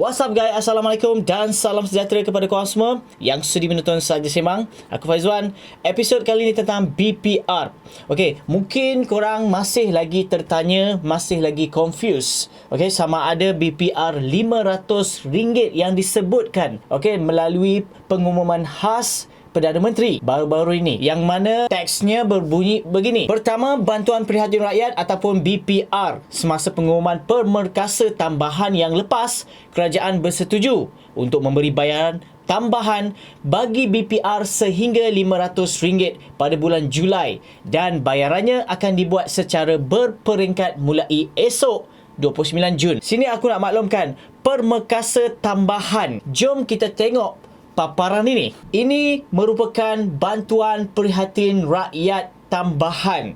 What's up guys, Assalamualaikum dan salam sejahtera kepada korang semua yang sudi menonton Saja Sembang. Aku Faizwan. Episod kali ini tentang BPR. Okey, mungkin korang masih lagi tertanya, masih lagi confused. Okey, sama ada BPR RM500 yang disebutkan melalui pengumuman khas Perdana Menteri baru-baru ini, yang mana teksnya berbunyi begini. Pertama, bantuan prihatin rakyat ataupun BPR. Semasa pengumuman permerkasa tambahan yang lepas, kerajaan bersetuju untuk memberi bayaran tambahan bagi BPR sehingga RM500 pada bulan Julai, dan bayarannya akan dibuat secara berperingkat mulai esok 29 Jun. Sini aku nak maklumkan permerkasa tambahan. Jom kita tengok paparan ini. Ini merupakan bantuan prihatin rakyat tambahan,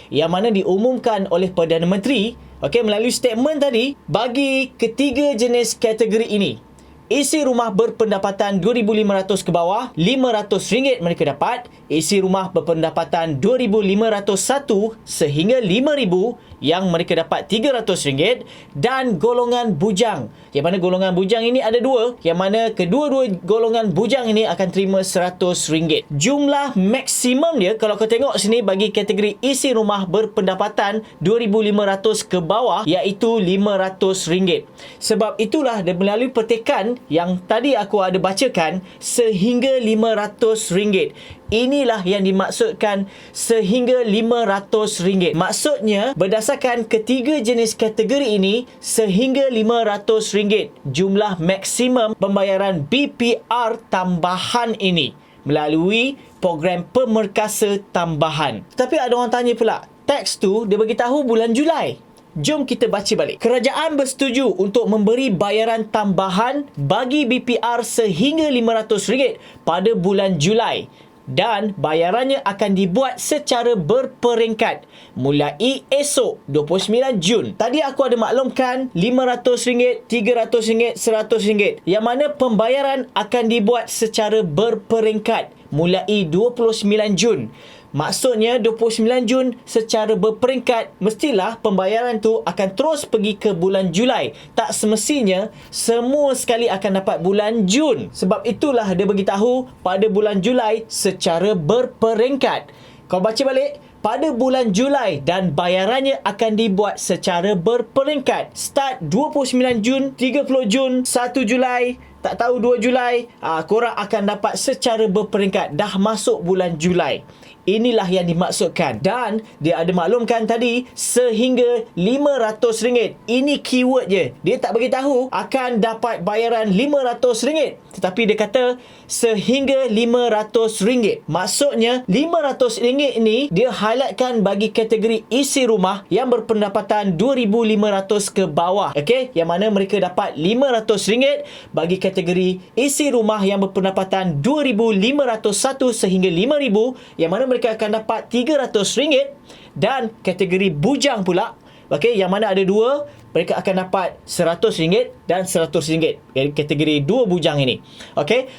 yang mana diumumkan oleh Perdana Menteri, melalui statement tadi, bagi ketiga jenis kategori ini. Isi rumah berpendapatan RM2,500 ke bawah, RM500 mereka dapat. Isi rumah berpendapatan RM2,501 sehingga RM5,000 yang mereka dapat RM300. Dan golongan bujang, yang mana golongan bujang ini ada dua, yang mana kedua-dua golongan bujang ini akan terima RM100. Jumlah maksimum dia, kalau kau tengok sini, bagi kategori isi rumah berpendapatan RM2,500 ke bawah, iaitu RM500. Sebab itulah dia melalui petikan yang tadi aku ada bacakan, sehingga RM500. Inilah yang dimaksudkan sehingga RM500. Maksudnya, berdasarkan ketiga jenis kategori ini, sehingga RM500 jumlah maksimum pembayaran BPR tambahan ini melalui program pemerkasa tambahan. Tapi ada orang tanya pula, teks tu dia beritahu bulan Julai. Jom kita baca balik. Kerajaan bersetuju untuk memberi bayaran tambahan bagi BPR sehingga RM500 pada bulan Julai, dan bayarannya akan dibuat secara berperingkat mulai esok 29 Jun. Tadi aku ada maklumkan RM500, RM300, RM100, yang mana pembayaran akan dibuat secara berperingkat mulai 29 Jun. Maksudnya 29 Jun secara berperingkat, mestilah pembayaran tu akan terus pergi ke bulan Julai. Tak semestinya semua sekali akan dapat bulan Jun. Sebab itulah dia beritahu pada bulan Julai secara berperingkat. Kau baca balik, pada bulan Julai, dan bayarannya akan dibuat secara berperingkat. Start 29 Jun, 30 Jun, 1 Julai, tak tahu 2 Julai, korang akan dapat secara berperingkat. Dah masuk bulan Julai. Inilah yang dimaksudkan. Dan dia ada maklumkan tadi sehingga RM500. Ini keyword je. Dia tak beritahu akan dapat bayaran RM500, tetapi dia kata sehingga RM500. Maksudnya RM500 ini dia highlightkan bagi kategori isi rumah yang berpendapatan RM2,500 ke bawah. Yang mana mereka dapat RM500 bagi kategori isi rumah yang berpendapatan RM2,501 sehingga RM5,000, yang mana mereka akan dapat RM300. Dan kategori bujang pula, yang mana ada dua, mereka akan dapat RM100 dan RM100. Kategori dua bujang ini.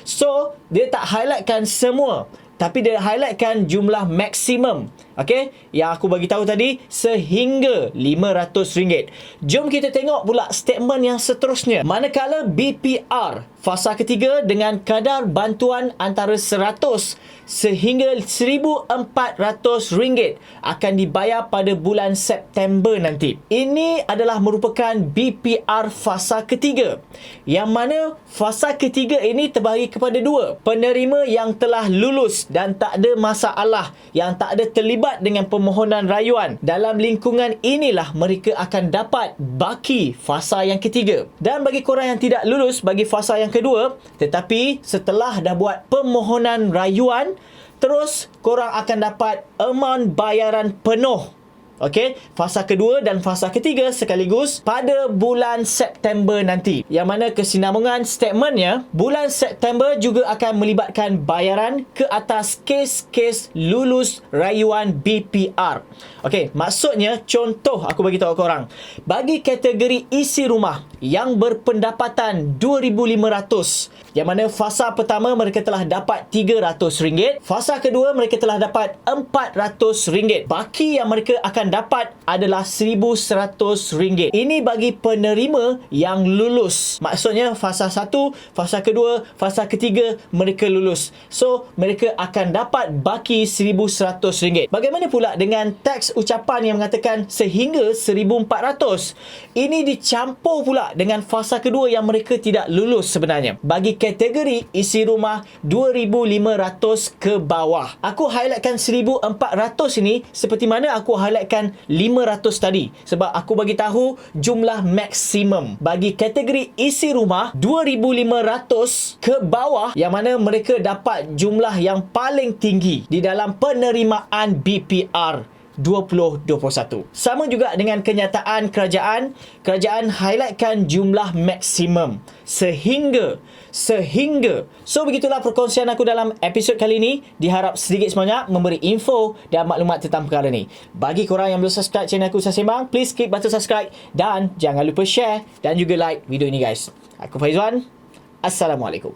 So dia tak highlightkan semua, tapi dia highlightkan jumlah maksimum. Yang aku bagi tahu tadi, sehingga RM500. Jom kita tengok pula statement yang seterusnya. Manakala BPR fasa ketiga dengan kadar bantuan antara RM100 sehingga RM1,400 akan dibayar pada bulan September nanti. Ini adalah merupakan BPR fasa ketiga, yang mana fasa ketiga ini terbahagi kepada dua. Penerima yang telah lulus dan tak ada masalah, yang tak ada terlibat dengan permohonan rayuan, dalam lingkungan inilah mereka akan dapat baki fasa yang ketiga. Dan bagi korang yang tidak lulus bagi fasa yang kedua, tetapi setelah dah buat permohonan rayuan, terus korang akan dapat amount bayaran penuh. Fasa kedua dan fasa ketiga sekaligus pada bulan September nanti. Yang mana kesinambungan statementnya, bulan September juga akan melibatkan bayaran ke atas kes-kes lulus rayuan BPR. Maksudnya, contoh aku bagi tahu korang, bagi kategori isi rumah yang berpendapatan RM2,500, yang mana fasa pertama mereka telah dapat RM300, fasa kedua mereka telah dapat RM400. Baki yang mereka akan akan dapat adalah RM1,100. Ini bagi penerima yang lulus. Maksudnya fasa 1, fasa kedua, fasa ketiga mereka lulus. So, mereka akan dapat baki RM1,100. Bagaimana pula dengan teks ucapan yang mengatakan sehingga RM1,400? Ini dicampur pula dengan fasa kedua yang mereka tidak lulus sebenarnya. Bagi kategori isi rumah 2,500 ke bawah. Aku highlightkan 1,400 ini seperti mana aku highlightkan 500 tadi. Sebab aku bagi tahu jumlah maksimum. Bagi kategori isi rumah 2,500 ke bawah yang mana mereka dapat jumlah yang paling tinggi di dalam penerimaan BPR 2021. Sama juga dengan kenyataan kerajaan. Kerajaan highlightkan jumlah maksimum. Sehingga. So, begitulah perkongsian aku dalam episod kali ini. Diharap sedikit sebanyak memberi info dan maklumat tentang perkara ni. Bagi korang yang belum subscribe channel aku Usah Sembang, please klik button subscribe dan jangan lupa share dan juga like video ini guys. Aku Faizwan. Assalamualaikum.